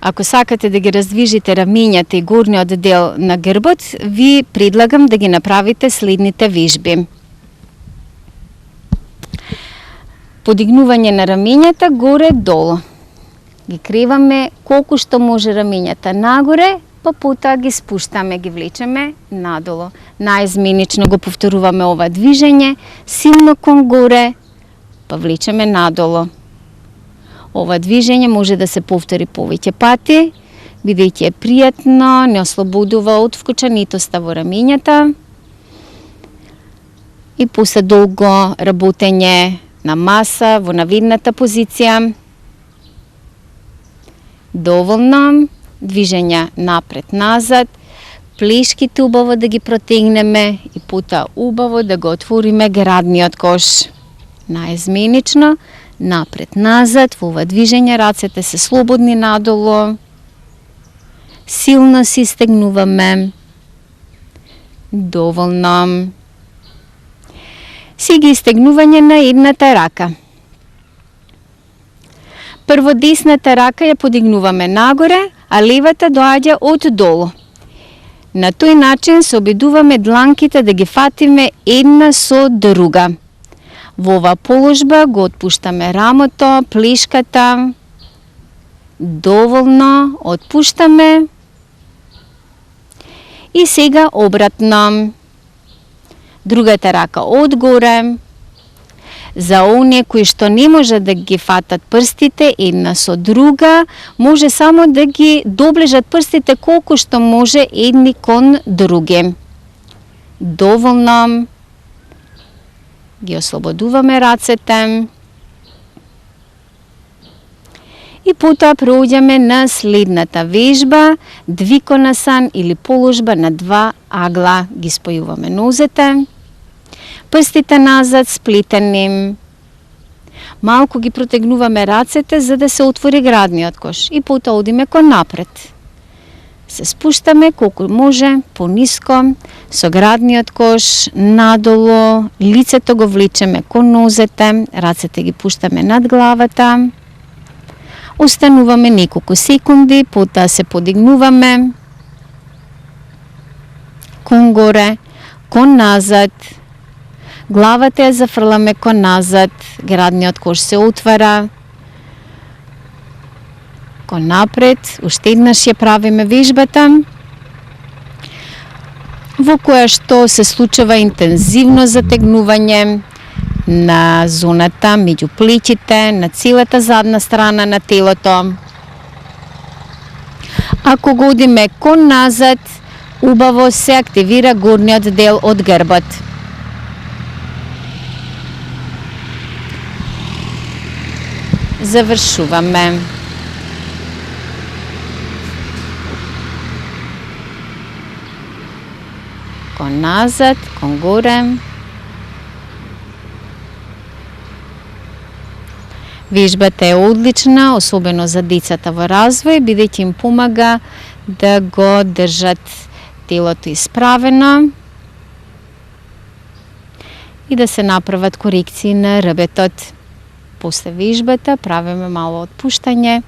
Ако сакате да ги раздвижите рамињата и горниот дел на грбот, ви предлагам да ги направите следните вежби. Подигнување на рамињата горе-долу. Ги криваме колку што може рамињата нагоре, па потоа ги спуштаме, ги влечеме надолу. Наизменично го повторуваме ова движење, силно кон горе, па влечеме надолу. Ова движење може да се повтори повеќе пати, бидејќи е пријатно, не ослободува од вкучанитоста во рамињата и после долго работење на маса во навидната позиција. Доволно, движења напред-назад, плешките убаво да ги протегнеме и потоа убаво да го отвориме градниот кош. Наизменично, напред-назад, во ова движење рацете се слободни надолу, силно си стегнуваме, доволно. Сега истегнување на едната рака. Прво десната рака ја подигнуваме нагоре, а левата доаѓа од долу. На тој начин се обидуваме дланките да ги фатиме една со друга. Во ова положба го отпуштаме рамото, плешката, доволно отпуштаме и сега обратно. Другата рака одгоре. За оние кои што не може да ги фатат прстите една со друга, може само да ги доближат прстите колку што може едни кон други. Доволно ги ослободуваме рацете и потоа проуѓаме на следната вежба, двиконасан или положба на два агла. Ги спојуваме нозете, прстите назад сплетени, малку ги протегнуваме рацете за да се отвори градниот кош и потоа одиме кон напред. Се спуштаме колку може пониско со градниот кош надолу, лицето го влечеме кон нозете, рацете ги пуштаме над главата. Остануваме неколку секунди, потоа се подигнуваме кон горе, кон назад. Главата ја зафрламе кон назад, градниот кош се отвара. Кон напред, уште еднаш ја правиме вежбата, во која што се случува интензивно затегнување на зоната меѓу плечите, на целата задна страна на телото. Ако го одиме кон назад, убаво се активира горниот дел од грбот. Завршуваме. Кон назад, кон горе. Вежбата е одлична, особено за децата во развој, бидејќи им помага да го држат телото исправено и да се направат корекции на рбетот. После вежбата правиме мало отпуштање